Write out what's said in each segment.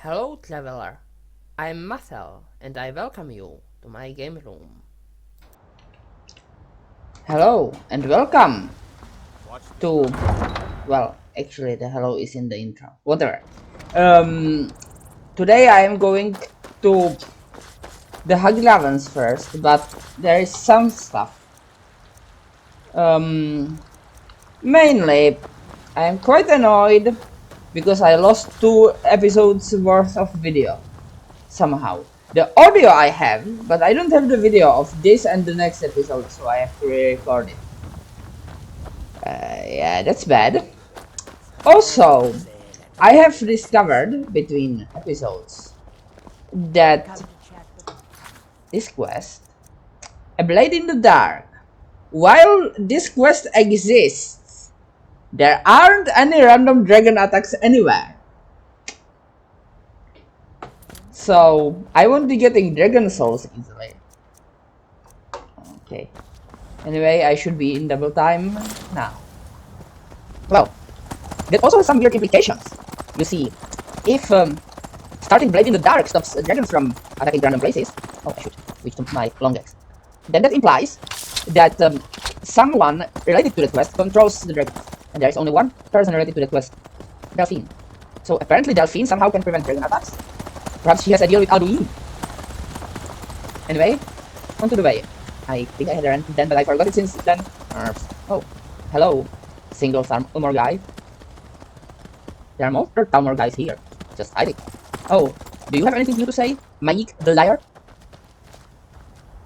Hello, traveler. I'm Mathel, and I welcome you to my game room. Hello, and welcome to... Well, actually, the hello is in the intro. Whatever. Today I am going to the Haglavans first, but there is some stuff. Mainly, I am quite annoyed because I lost 2 episodes worth of video. Somehow. The audio I have, but I don't have the video of this and the next episode, so I have to re-record it. Yeah, that's bad. Also, I have discovered between episodes that this quest, A Blade in the Dark, while this quest exists, there aren't any random dragon attacks anywhere. So, I won't be getting dragon souls easily. Okay. Anyway, I should be in double time now. Well, that also has some weird implications. You see, if starting Blade in the Dark stops dragons from attacking random places... Oh, I should switch to my long axe. Then that implies that someone related to the quest controls the dragons. And there is only one person related to the quest, Delphine. So apparently Delphine somehow can prevent dragon attacks. Perhaps she has a deal with Alduin. Anyway, on to the way. I think I had a rant then, but I forgot it since then. Oh, hello, single armor guy. There are more armor guys here, just hiding. Oh, do you have anything new to say, Maik the liar?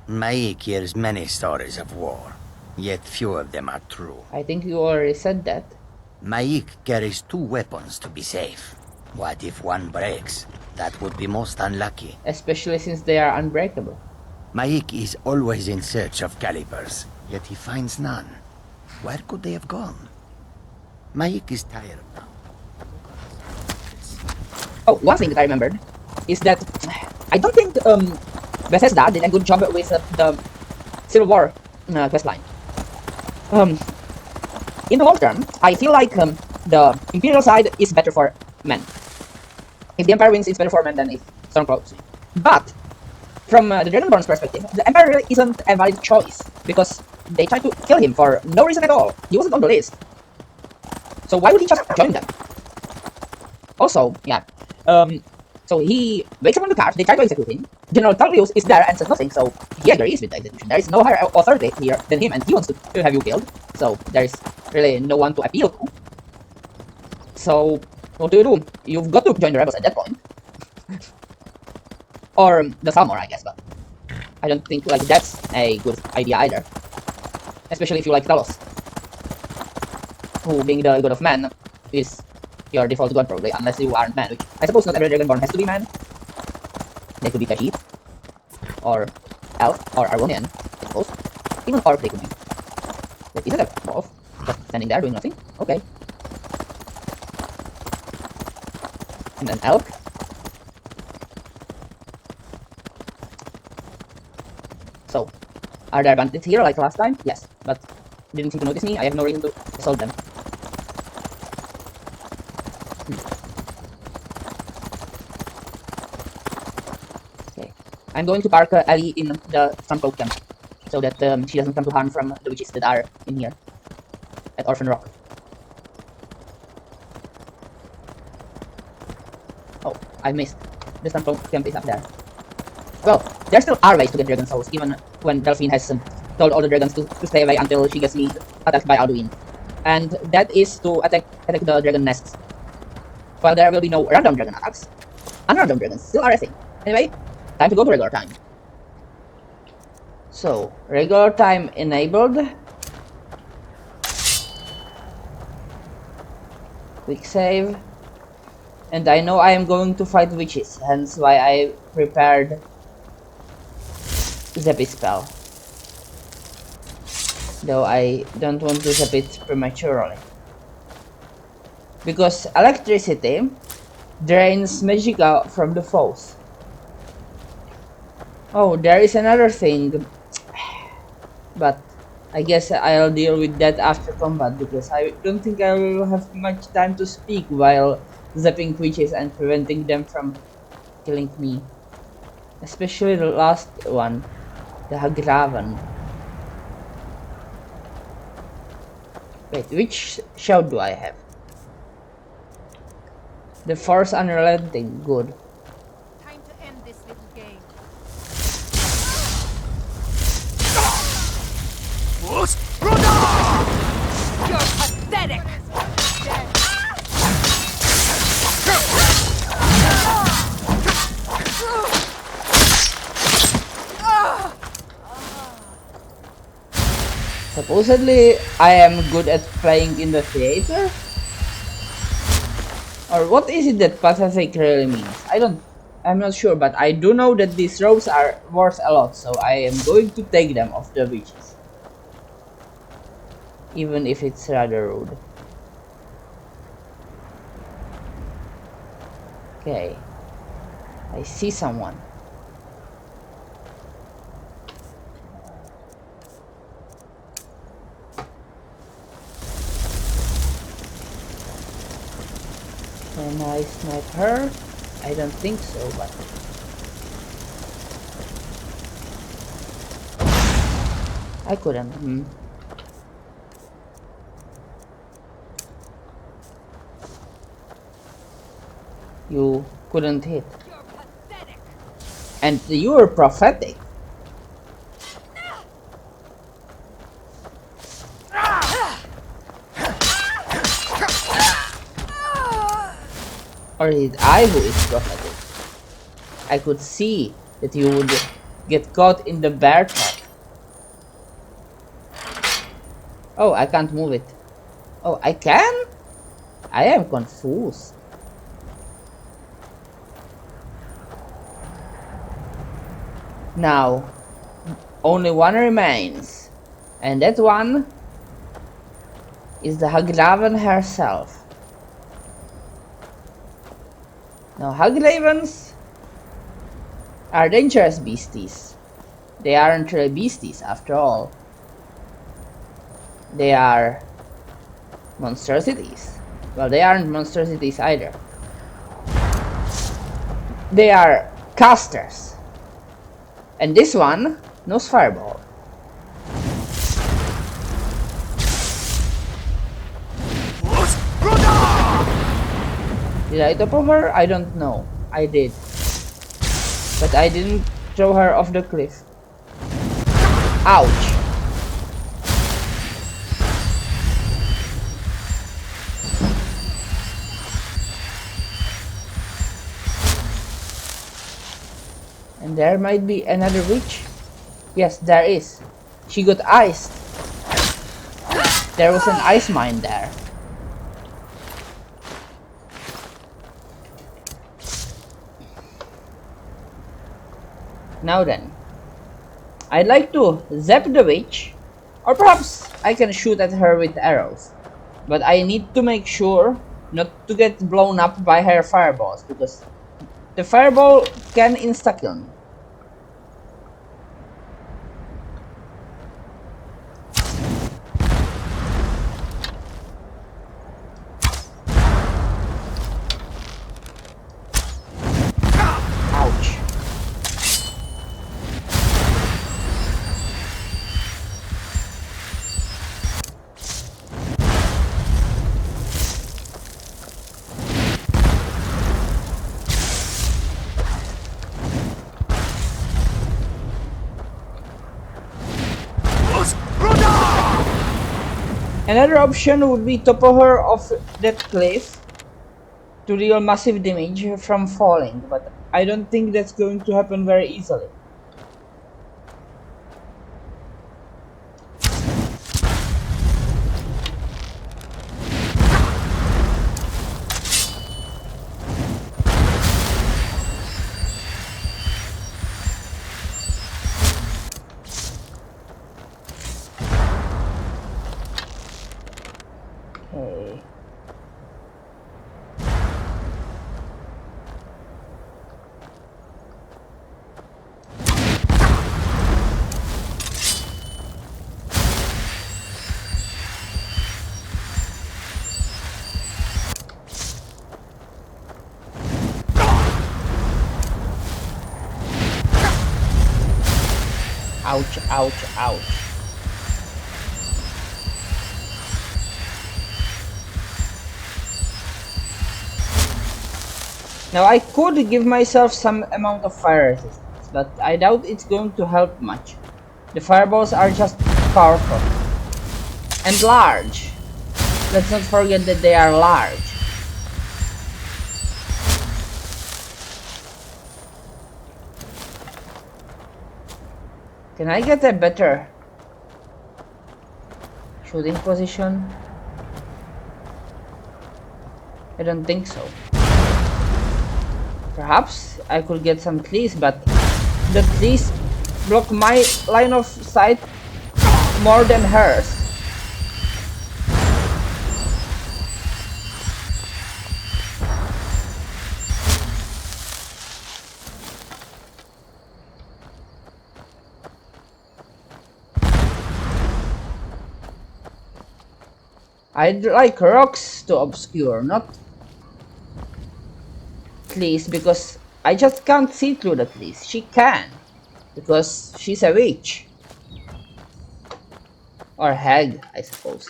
Maik hears many stories of war, yet few of them are true. I think you already said that. Maik carries 2 weapons to be safe. What if one breaks? That would be most unlucky. Especially since they are unbreakable. Maik is always in search of calibers, yet he finds none. Where could they have gone? Maik is tired now. Oh, one thing that I remembered is that I don't think Bethesda did a good job with the Civil War questline. In the long term, I feel like the Imperial side is better for men. If the Empire wins, it's better for men than if Stormcloaks win. But from the Dragonborn's perspective, the Empire really isn't a valid choice because they tried to kill him for no reason at all. He wasn't on the list. So why would he just join them? Also, yeah. So he wakes up on the cart, they try to execute him. General Tullius is there and says nothing, so he agrees with the execution. There is no higher authority here than him, and he wants to have you killed. So there is really no one to appeal to. So what do? You've got to join the rebels at that point. Or the Salmor, I guess, but I don't think like that's a good idea either. Especially if you like Talos, who, being the god of man, is your default god probably, unless you aren't man, which I suppose not every Dragonborn has to be man. They could be Khajiit, or Elf, or Argonian, I suppose. Even Orc they could be. But isn't that wolf? Just standing there doing nothing? Okay. And then Elk. So, are there bandits here like last time? Yes, but didn't seem to notice me. I have no reason to assault them. Okay, I'm going to park Ellie in the Stormcloak camp so that she doesn't come to harm from the witches that are in here at Orphan Rock. Oh, I missed. The Stormcloak camp is up there. Well, there still are ways to get dragon souls, even when Delphine has told all the dragons to stay away until she gets me attacked by Alduin. And that is to attack the dragon nests. While there will be no random dragon attacks, unrandom dragons still are a thing. Anyway, time to go to regular time. So, regular time enabled. Quick save. And I know I am going to fight witches, hence why I prepared Zappy spell. Though I don't want to zap it prematurely. Because electricity drains magicka from the foes. Oh, there is another thing. But I guess I'll deal with that after combat because I don't think I will have much time to speak while zapping witches and preventing them from killing me. Especially the last one, the Hagraven. Wait, which shout do I have? The Force Unrelenting, good. Time to end this little game. You're pathetic! Dead. Supposedly, I am good at playing in the theater? Or what is it that pathetic really means? I'm not sure, but I do know that these robes are worth a lot, so I am going to take them off the witches. Even if it's rather rude. Okay. I see someone. Can I snipe her? I don't think so, but... I couldn't. You couldn't hit. You're pathetic! And you were prophetic. Or is it I who is prophetic? I could see that you would get caught in the bear trap. Oh, I can't move it. Oh, I can? I am confused. Now, only one remains. And that one is the Hagraven herself. Now, Hagravens are dangerous beasties. They aren't really beasties after all. They are monstrosities. Well, they aren't monstrosities either. They are casters. And this one knows fireball. Did I topple her? I don't know. I did. But I didn't throw her off the cliff. Ouch. And there might be another witch. Yes, there is. She got iced. There was an ice mine there. Now then, I'd like to zap the witch, or perhaps I can shoot at her with arrows. But I need to make sure not to get blown up by her fireballs, because the fireball can insta-kill me. Ouch. Another option would be topple her off that cliff to deal massive damage from falling, but I don't think that's going to happen very easily. Okay. Ouch, ouch, ouch. Now I could give myself some amount of fire resistance, but I doubt it's going to help much. The fireballs are just powerful. And large. Let's not forget that they are large. Can I get a better shooting position? I don't think so. Perhaps I could get some trees, but the trees block my line of sight more than hers. I'd like rocks to obscure, not trees, because I just can't see through the trees. She can, because she's a witch. Or hag, I suppose.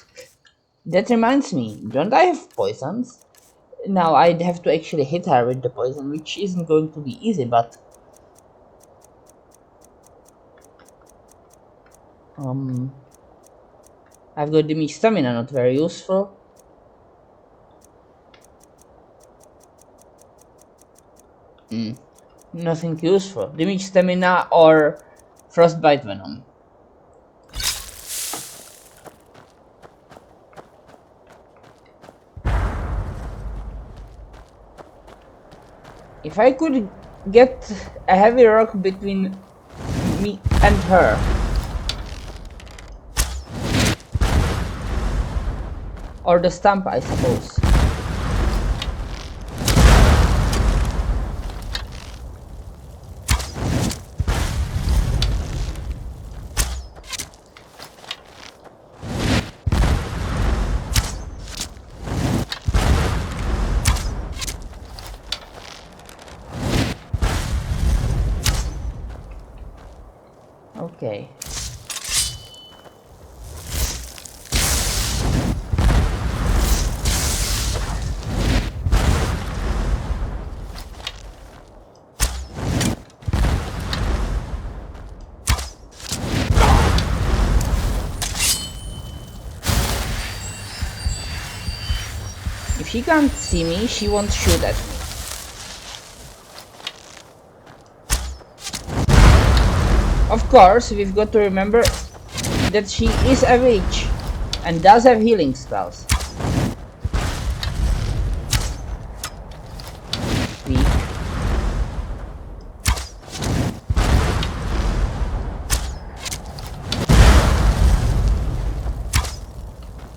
That reminds me, don't I have poisons? Now I'd have to actually hit her with the poison, which isn't going to be easy, but... I've got damage stamina, not very useful. Nothing useful. Damage stamina or frostbite venom. If I could get a heavy rock between me and her. Or the stump, I suppose. Okay. If she can't see me, she won't shoot at me. Of course, we've got to remember that she is a witch and does have healing spells. Weak.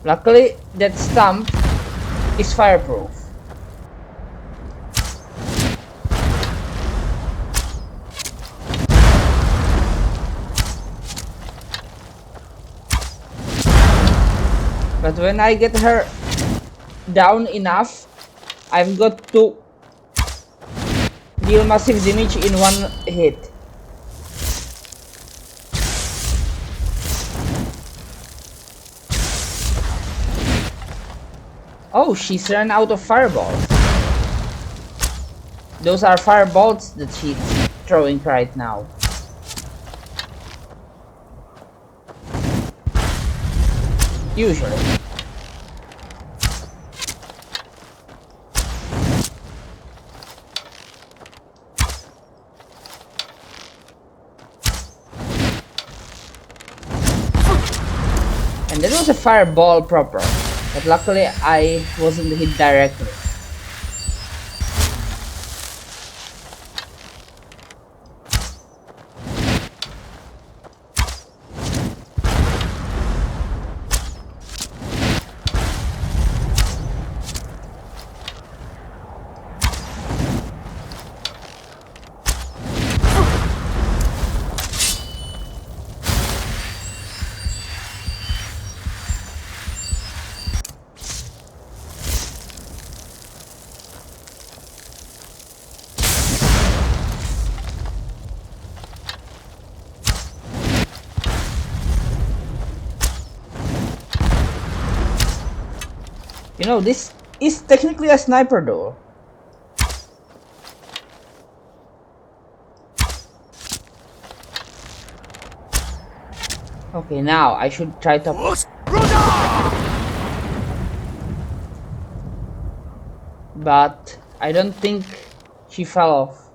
Luckily, that stump is fireproof. But when I get her down enough, I've got to deal massive damage in one hit. Oh, she's run out of fireballs. Those are fireballs that she's throwing right now. Usually. And that was a fireball proper, but luckily I wasn't hit directly. You know, this is technically a sniper though. Okay, now I should try to... But I don't think she fell off.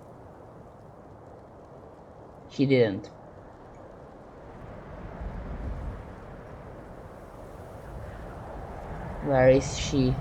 She didn't. Where is she?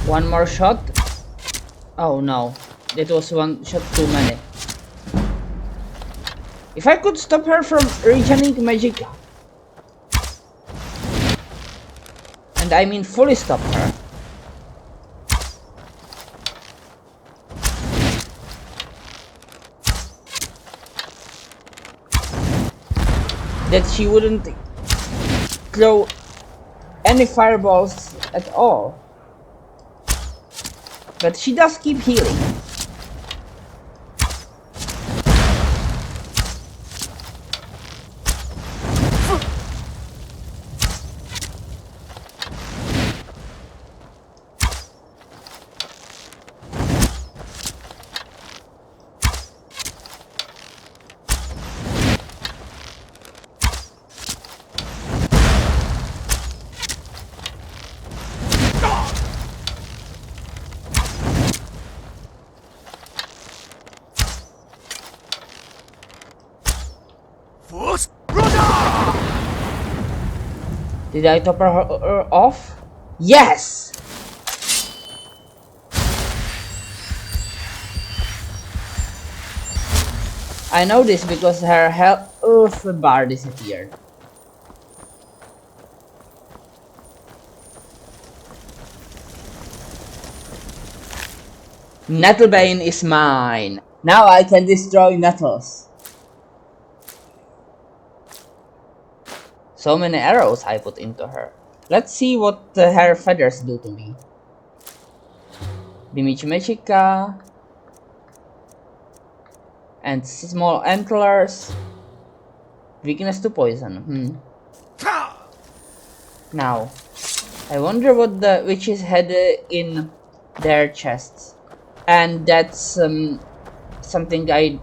One more shot. Oh no, that was one shot too many. If I could stop her from regening magic, and I mean fully stop her, that she wouldn't throw any fireballs at all. But she does keep healing. Did I top her off? Yes! I know this because her health bar disappeared. Nettlebane is mine. Now I can destroy nettles. So many arrows I put into her. Let's see what her feathers do to me. Bimichimechica. And small antlers. Weakness to poison. Now, I wonder what the witches had in their chests. And that's something I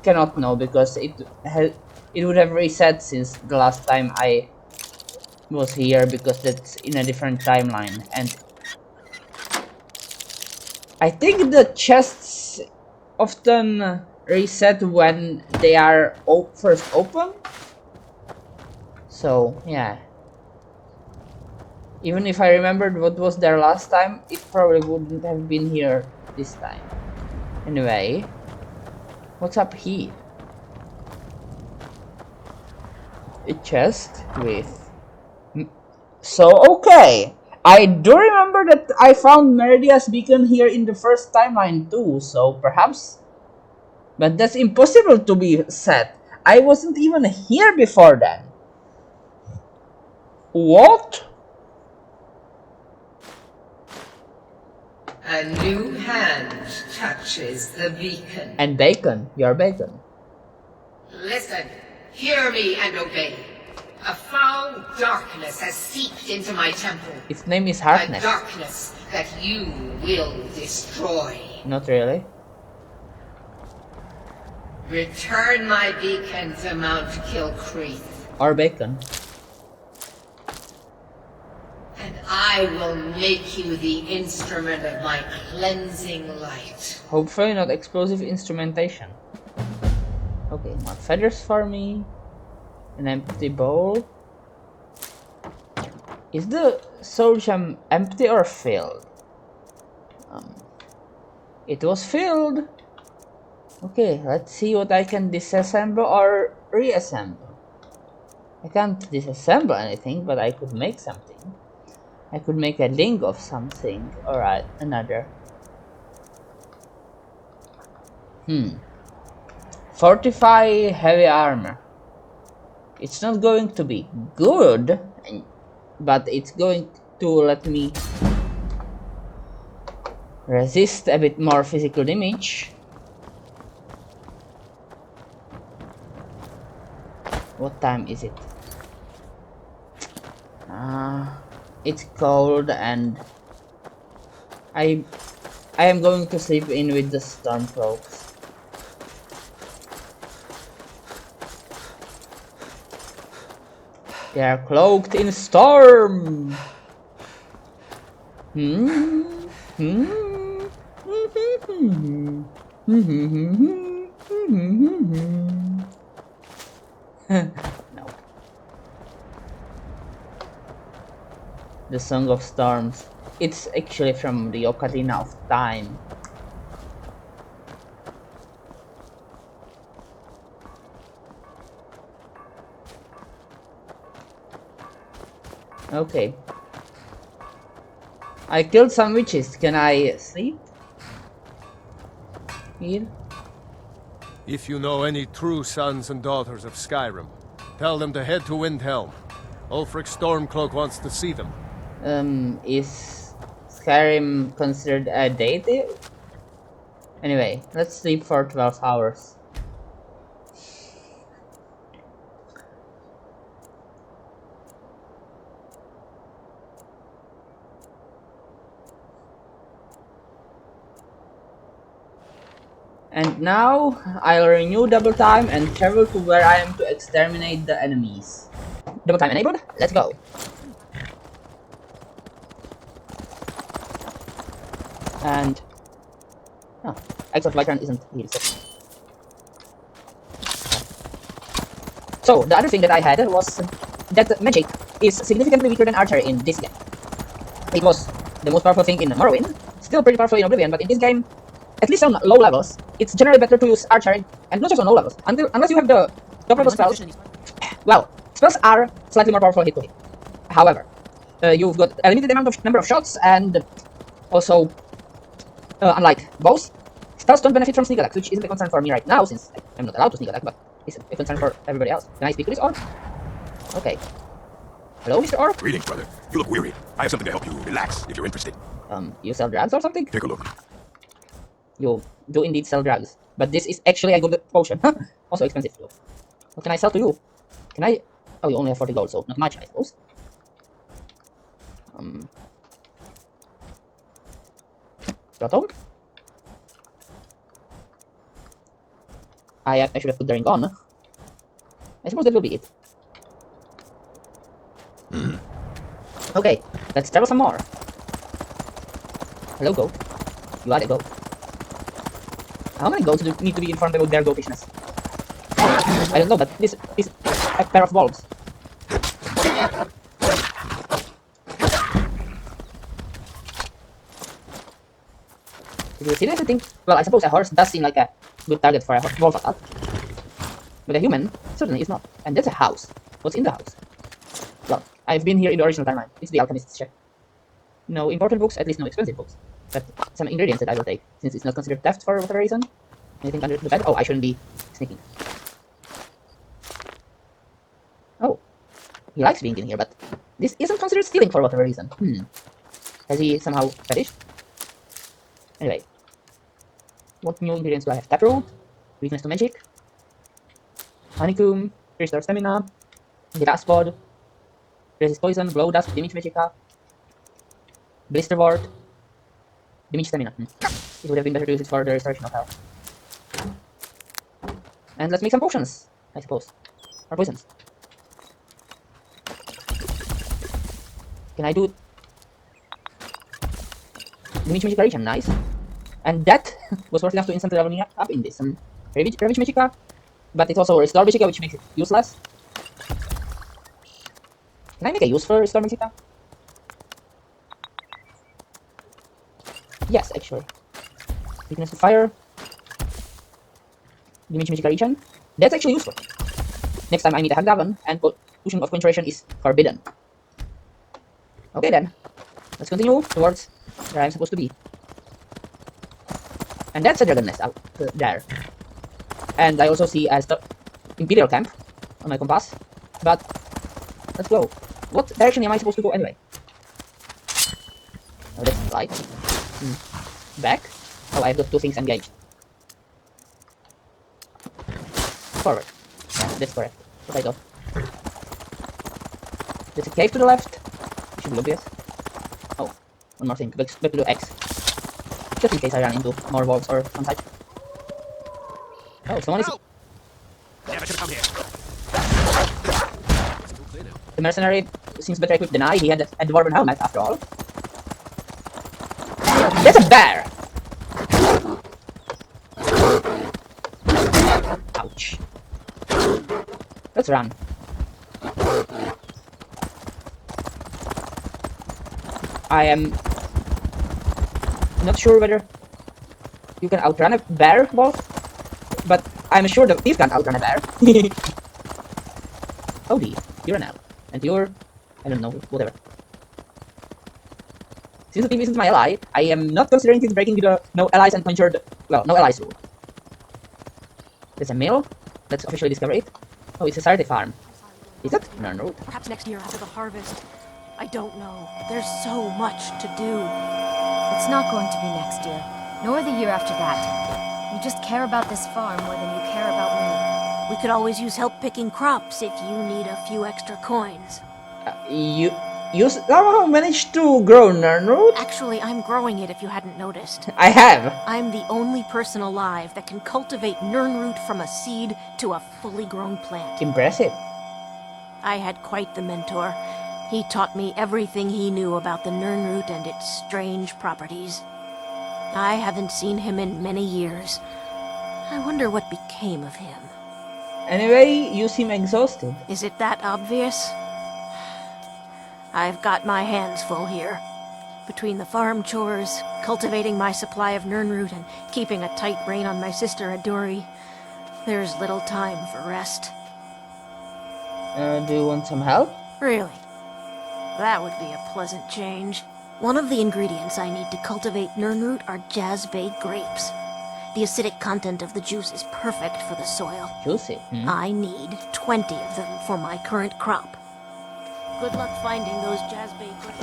cannot know because it would have reset since the last time I was here, because that's in a different timeline. And I think the chests often reset when they are first open. So yeah, even if I remembered what was there last time, it probably wouldn't have been here this time. Anyway, what's up here? A chest with... So, okay. I do remember that I found Meridia's beacon here in the first timeline too, so perhaps... But that's impossible to be set. I wasn't even here before then. What? A new hand touches the beacon. And bacon. Your bacon. Listen, hear me and obey. A foul darkness has seeped into my temple. Its name is A Harkness. darkness that you will destroy. Not really. Return my beacon to Mount Kilcreath, Or bacon. and I will make you the instrument of my cleansing light. Hopefully not explosive instrumentation. Okay, more feathers for me. An empty bowl. Is the soul gem empty or filled? It was filled. Okay, let's see what I can disassemble or reassemble. I can't disassemble anything, but I could make something. I could make a link of something. Alright, another. 45 heavy armor. It's not going to be good, but it's going to let me resist a bit more physical damage. What time is it? It's cold and I am going to sleep in with the stormcloaks. They are cloaked in storm. No. The Song of Storms. It's actually from the Ocarina of Time. Okay. I killed some witches. Can I sleep? Here? If you know any true sons and daughters of Skyrim, tell them to head to Windhelm. Ulfric Stormcloak wants to see them. Is Skyrim considered a deity? Anyway, let's sleep for 12 hours. And now, I'll renew double time and travel to where I am to exterminate the enemies. Double time enabled, let's go. And... oh, Exalt Veteran isn't here, so the other thing that I had was that magic is significantly weaker than archery in this game. It was the most powerful thing in Morrowind, still pretty powerful in Oblivion, but in this game, at least on low levels, it's generally better to use archery, and not just on low levels, unless you have the top level spells. Well, spells are slightly more powerful hit to hit. However, you've got a limited number of shots, and also, unlike bows, spells don't benefit from sneak attack, which isn't a concern for me right now, since I'm not allowed to sneak attack, but it's a concern for everybody else. Can I speak to this orc? Okay. Hello, Mr. Orc? Greetings, brother. You look weary. I have something to help you relax, if you're interested. You sell drugs or something? Take a look. You do indeed sell drugs, but this is actually a good potion. Also expensive though. What can I sell to you? Can I... oh, you only have 40 gold, so not much, I suppose. Proton? I should have put the ring on. I suppose that will be it. Okay, let's travel some more. Hello, goat. You are a goat. How many goats do need to be informed about their goatishness? I don't know, but this is a pair of bulbs. Did you see anything? Well, I suppose a horse does seem like a good target for a wolf attack. But a human certainly is not. And that's a house. What's in the house? Well, I've been here in the original timeline. It's the alchemist's shack. No important books, at least no expensive books. But some ingredients that I will take, since it's not considered theft for whatever reason. Anything under the bed? Oh, I shouldn't be sneaking. Oh, he likes being in here, but this isn't considered stealing for whatever reason. Has he somehow perished? Anyway, what new ingredients do I have? Taproot, weakness to magic, honeycomb, restore stamina, grass pod, resist poison, glow dust, damage magicka, blister ward, damage stamina. It would have been better to use it for the restoration of health. And let's make some potions, I suppose. Or poisons. Can I do damage magic variation? Nice. And that was worth enough to instantly level me up in this. Ravage magicka, but it's also restore magicka, which makes it useless. Can I make a use for restore magicka? Yes, actually. Weakness to fire. Damage magical region. That's actually useful. Next time I need a hagdagon, and potion of Conjuration is forbidden. Okay then. Let's continue towards where I'm supposed to be. And that's a dragon nest out there. And I also see as the Imperial camp on my compass. But let's go. What direction am I supposed to go anyway? Oh, that's right. Back. Oh, I've got two things engaged. Forward. Yeah, that's correct. What I thought. There's a cave to the left. It should be obvious. Oh, one more thing. Back to the X. Just in case I run into more wolves or some type. Oh, someone is... Never should have come here. The mercenary seems better equipped than I. He had a dwarven helmet after all. That's a bear! Ouch. Let's run. I am not sure whether you can outrun a bear, Wolf, but I'm sure the thief can't outrun a bear. Oh dear, you're an elf. And you're... I don't know, whatever. Since the thief isn't my ally, I am not considering his breaking the no allies and conjured... well, no allies rule. There's a mill. Let's officially discover it. Oh, it's a Saturday farm. Is that Nernroot? Perhaps next year after the harvest. I don't know. There's so much to do. It's not going to be next year, nor the year after that. You just care about this farm more than you care about me. We could always use help picking crops if you need a few extra coins. You somehow managed to grow Nernroot? Actually, I'm growing it if you hadn't noticed. I have. I'm the only person alive that can cultivate Nernroot from a seed to a fully grown plant. Impressive. I had quite the mentor. He taught me everything he knew about the Nernroot and its strange properties. I haven't seen him in many years. I wonder what became of him. Anyway, you seem exhausted. Is it that obvious? I've got my hands full here. Between the farm chores, cultivating my supply of Nernroot, and keeping a tight rein on my sister Adori, there's little time for rest. Do you want some help? Really? That would be a pleasant change. One of the ingredients I need to cultivate Nernroot are Jazbay grapes. The acidic content of the juice is perfect for the soil. Juicy. I need 20 of them for my current crop. Good luck finding those Jazbay grapes.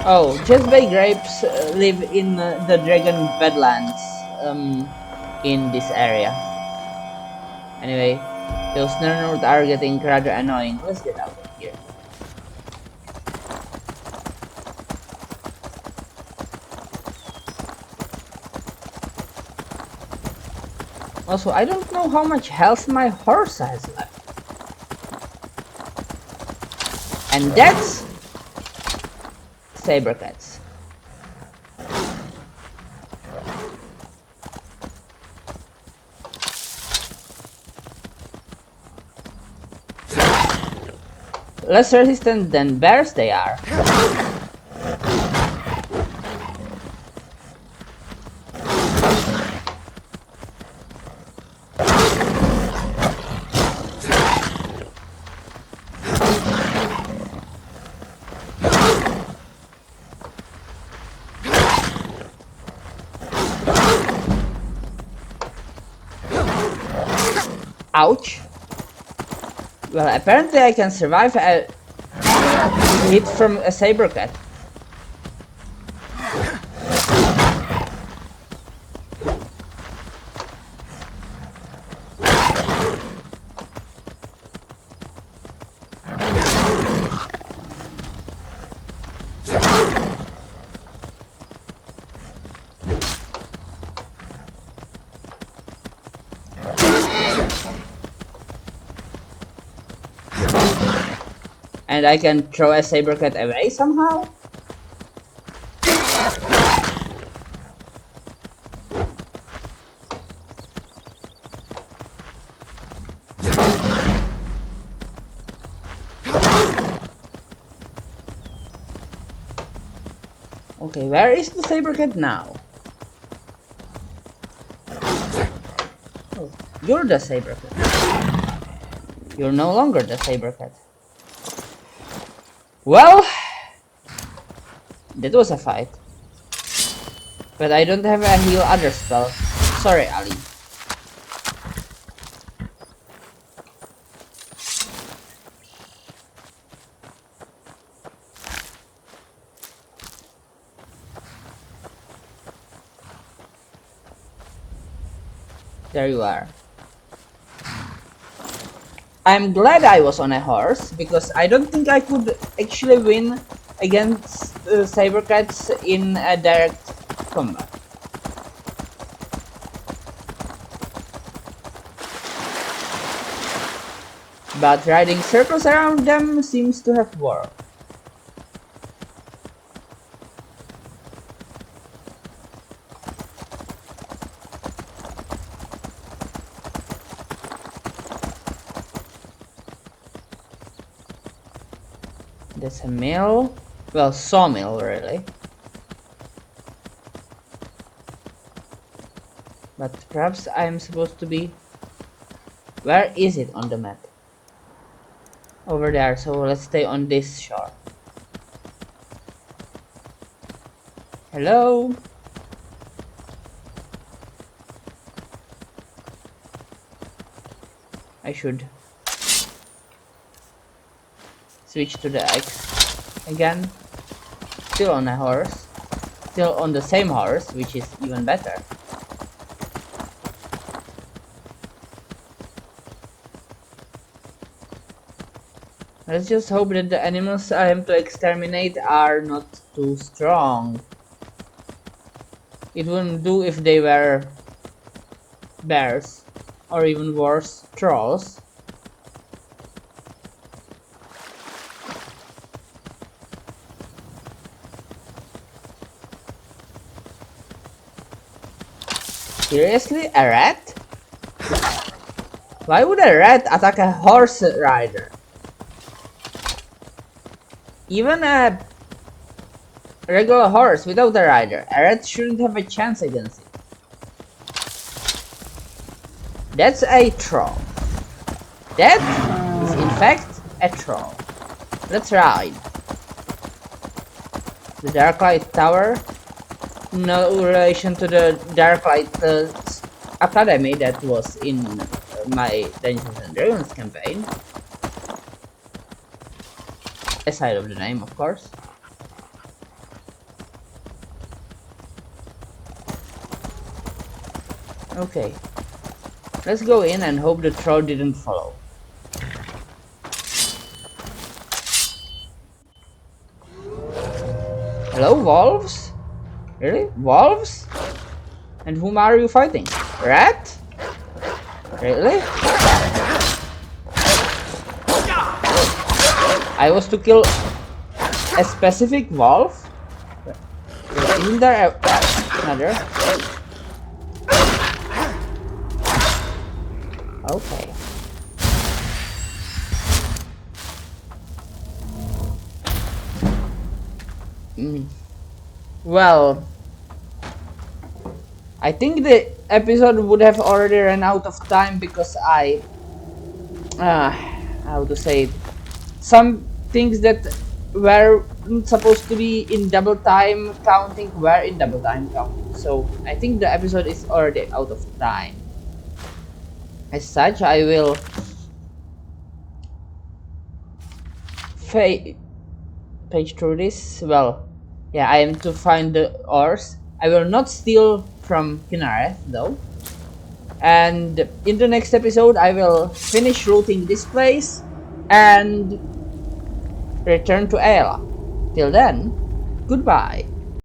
Oh, Jazbay grapes live in the Dragon Badlands, in this area. Anyway, those Nernroot are getting rather annoying. Let's get out of here. Also, I don't know how much health my horse has left. And that's... saber cats. Less resistant than bears they are. Ouch. Well, apparently I can survive a hit from a saber cat. And I can throw a saber cat away somehow? Okay, where is the saber cat now? You're the saber cat. You're no longer the saber cat. Well, that was a fight. But I don't have a heal other spell. Sorry, Ali. There you are. I'm glad I was on a horse, because I don't think I could actually win against saber cats in a direct combat. But riding circles around them seems to have worked. There's a mill, well, sawmill really. But perhaps I'm supposed to be... Where is it on the map? Over there, so let's stay on this shore. Hello? I should switch to the X again. Still on a horse. Still on the same horse, which is even better. Let's just hope that the animals I am to exterminate are not too strong. It wouldn't do if they were bears, or even worse, trolls. Seriously? A rat? Why would a rat attack a horse rider? Even a regular horse without a rider, a rat shouldn't have a chance against it. That's a troll. That is in fact a troll. Let's ride. The Darklight Tower. No relation to the Darklight Academy that was in my Dungeons and Dragons campaign. Aside of the name, of course. Okay. Let's go in and hope the troll didn't follow. Hello, wolves? Really? Wolves? And whom are you fighting? Rat? Really? I was to kill a specific wolf? Isn't there another? Okay. Well, I think the episode would have already run out of time because I how to say it, some things that were supposed to be in double time counting were in double time counting, so I think the episode is already out of time. As such, I will page through this. Well, yeah, I am to find the ores. I will not steal from Kinareth though. And in the next episode, I will finish looting this place and return to Ayla. Till then, goodbye.